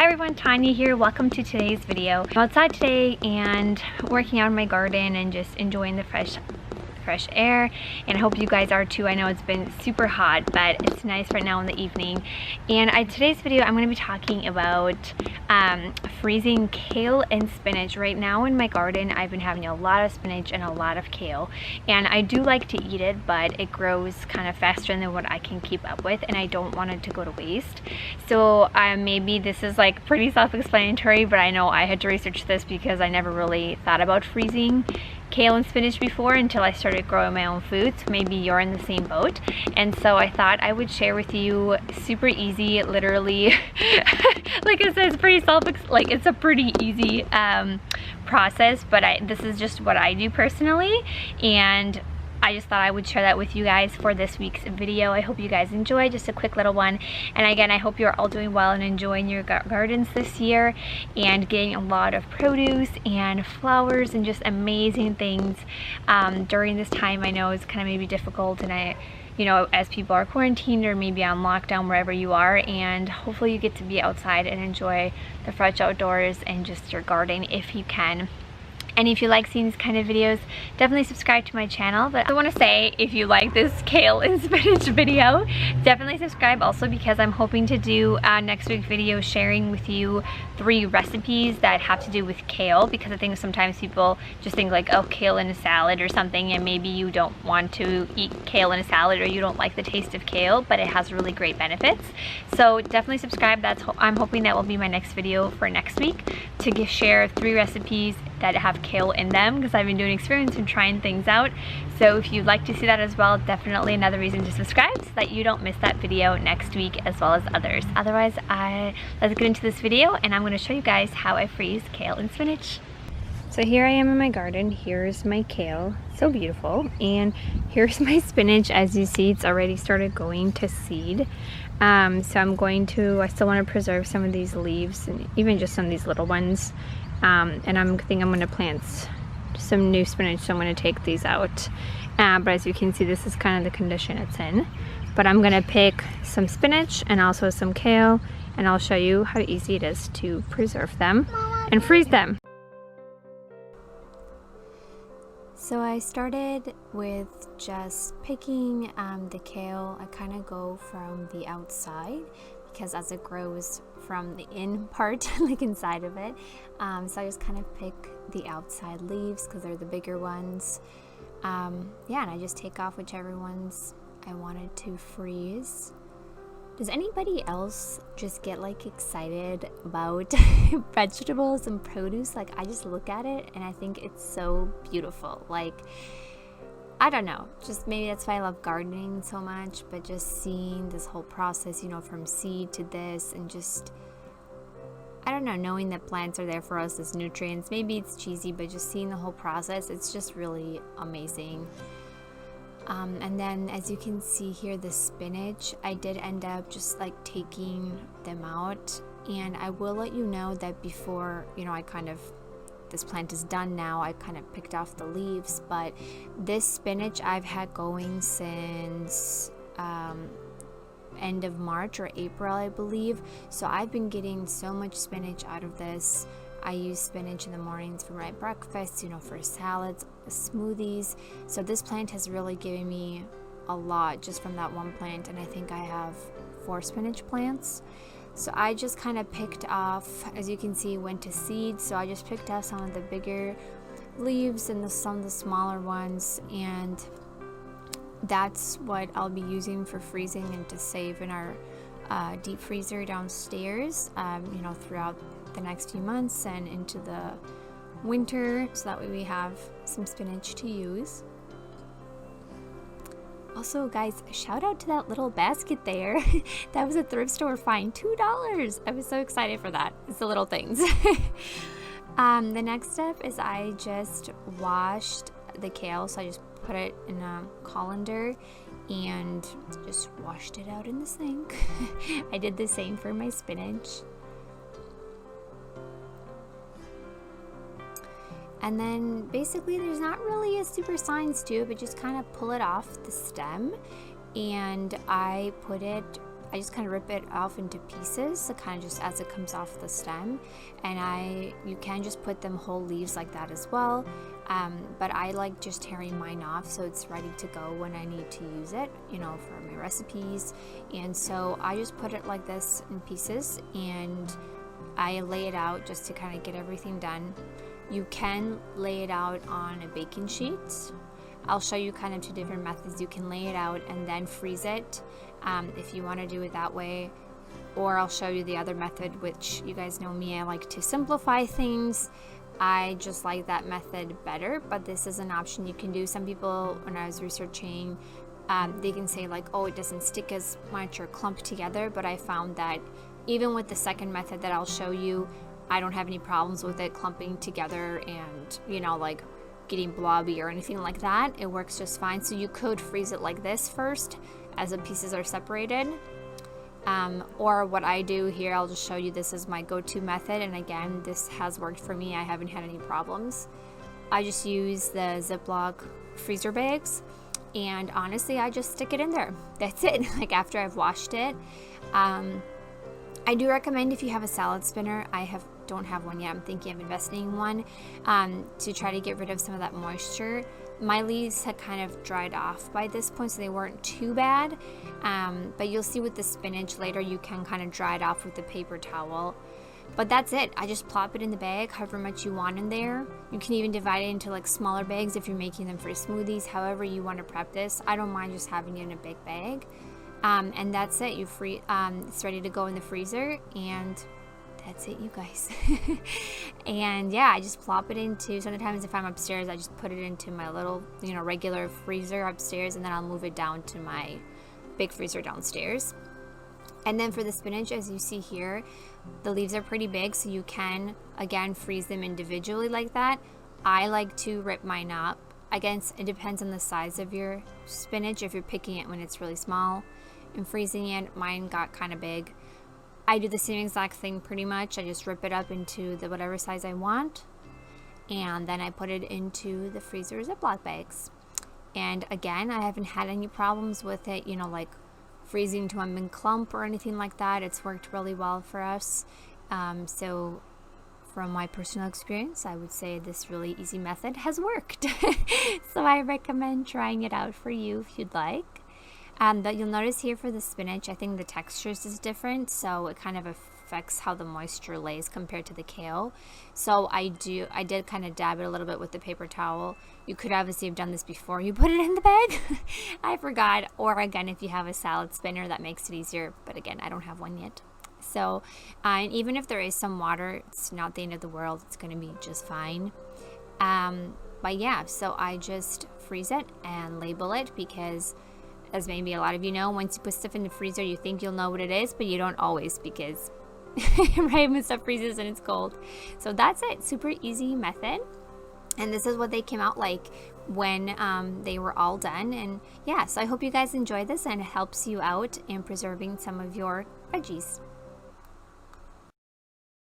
Hi everyone, Tanya here. Welcome to today's video. I'm outside today and working out in my garden and just enjoying the fresh air, and I hope you guys are too. I know it's been super hot, but it's nice right now in the evening. And today's video I'm going to be talking about freezing kale and spinach. Right now in my garden I've been having a lot of spinach and a lot of kale, and I do like to eat it, but it grows kind of faster than what I can keep up with, and I don't want it to go to waste. So maybe this is like pretty self-explanatory, but I know I had to research this because I never really thought about freezing kale and spinach before until I started growing my own food. So maybe you're in the same boat, and so I thought I would share with you super easy, literally like I said, it's a pretty easy process, but this is just what I do personally, and I just thought I would share that with you guys for this week's video. I hope you guys enjoy, just a quick little one. And again, I hope you're all doing well and enjoying your gardens this year and getting a lot of produce and flowers and just amazing things during this time. I know it's kind of maybe difficult, and you know, as people are quarantined or maybe on lockdown wherever you are, and hopefully you get to be outside and enjoy the fresh outdoors and just your garden if you can. And if you like seeing these kind of videos, definitely subscribe to my channel. But I want to say, if you like this kale and spinach video, definitely subscribe also, because I'm hoping to do next week's video sharing with you 3 recipes that have to do with kale, because I think sometimes people just think like, oh, kale in a salad or something, and maybe you don't want to eat kale in a salad or you don't like the taste of kale, but it has really great benefits. So definitely subscribe. I'm hoping that will be my next video for next week, to share 3 recipes that have kale in them, because I've been doing experiments and trying things out. So if you'd like to see that as well, definitely another reason to subscribe so that you don't miss that video next week, as well as others. Otherwise, let's get into this video, and I'm going to show you guys how I freeze kale and spinach. So here I am in my garden. Here's my kale, so beautiful, and here's my spinach. As you see, it's already started going to seed. So I still want to preserve some of these leaves, and even just some of these little ones. And I think I'm going to plant some new spinach, so I'm going to take these out. But as you can see, this is kind of the condition it's in. But I'm going to pick some spinach and also some kale, and I'll show you how easy it is to preserve them and freeze them. So I started with just picking the kale. I kind of go from the outside, because as it grows from the in part, like inside of it, so I just kind of pick the outside leaves because they're the bigger ones. Yeah, and I just take off whichever ones I wanted to freeze. Does anybody else just get like excited about vegetables and produce? Like, I just look at it and I think it's so beautiful. Like, I don't know, just maybe that's why I love gardening so much, but just seeing this whole process, you know, from seed to this, and just, I don't know, knowing that plants are there for us as nutrients. Maybe it's cheesy, but just seeing the whole process, it's just really amazing. And then as you can see here, the spinach, I did end up just like taking them out, and I will let you know that before, you know, this plant is done now, I kind of picked off the leaves, but this spinach I've had going since end of March or April, I believe. So I've been getting so much spinach out of this. I use spinach in the mornings for my breakfast, you know, for salads, smoothies. So this plant has really given me a lot just from that one plant, and I think I have 4 spinach plants. So I just kind of picked off, as you can see, went to seed. So I just picked off some of the bigger leaves and some of the smaller ones, and that's what I'll be using for freezing and to save in our deep freezer downstairs, you know, throughout the next few months and into the winter, so that way we have some spinach to use. Also, guys, shout out to that little basket there. That was a thrift store find, $2. I was so excited for that. It's the little things. The next step is I just washed the kale, so I just put it in a colander and just washed it out in the sink. I did the same for my spinach. And then basically there's not really a super science to it, but just kind of pull it off the stem, and I put it I just kind of rip it off into pieces, so kind of just as it comes off the stem. And you can just put them whole leaves like that as well. But I like just tearing mine off so it's ready to go when I need to use it, you know, for my recipes. And so I just put it like this in pieces, and I lay it out just to kind of get everything done. You can lay it out on a baking sheet. I'll show you kind of two different methods. You can lay it out and then freeze it if you want to do it that way. Or I'll show you the other method, which you guys know me, I like to simplify things. I just like that method better, but this is an option you can do. Some people, when I was researching, they can say like, oh, it doesn't stick as much or clump together, but I found that even with the second method that I'll show you, I don't have any problems with it clumping together and, you know, like getting blobby or anything like that. It works just fine. So you could freeze it like this first as the pieces are separated. Or what I do here, I'll just show you, this is my go-to method, and again, this has worked for me. I haven't had any problems. I just use the Ziploc freezer bags, and honestly, I just stick it in there. That's it. Like after I've washed it. I do recommend, if you have a salad spinner, don't have one yet, I'm thinking of investing in one, to try to get rid of some of that moisture. My leaves had kind of dried off by this point, so they weren't too bad, but you'll see with the spinach later, you can kind of dry it off with the paper towel. But that's it. I just plop it in the bag, however much you want in there. You can even divide it into like smaller bags if you're making them for smoothies, however you want to prep this. I don't mind just having it in a big bag. And that's it. It's ready to go in the freezer, and that's it, you guys. And yeah, I just plop it into, sometimes if I'm upstairs, I just put it into my little, you know, regular freezer upstairs, and then I'll move it down to my big freezer downstairs. And then for the spinach, as you see here, the leaves are pretty big, so you can, again, freeze them individually like that. I like to rip mine up. Again, it depends on the size of your spinach. If you're picking it when it's really small and freezing it, mine got kind of big. I do the same exact thing pretty much. I just rip it up into the whatever size I want, and then I put it into the freezer Ziploc bags. And again, I haven't had any problems with it, you know, like freezing to a big clump or anything like that. It's worked really well for us. So from my personal experience, I would say this really easy method has worked. So I recommend trying it out for you if you'd like. But you'll notice here for the spinach, I think the textures is different, so it kind of affects how the moisture lays compared to the kale. So I did kind of dab it a little bit with the paper towel. You could obviously have done this before you put it in the bag. I forgot. Or again, if you have a salad spinner, that makes it easier. But again, I don't have one yet. So, and even if there is some water, it's not the end of the world. It's going to be just fine. But yeah, so I just freeze it and label it, because as maybe a lot of you know, once you put stuff in the freezer, you think you'll know what it is, but you don't always, because right when stuff freezes and it's cold. So that's it. Super easy method. And this is what they came out like when they were all done. And yeah, so I hope you guys enjoy this and it helps you out in preserving some of your veggies.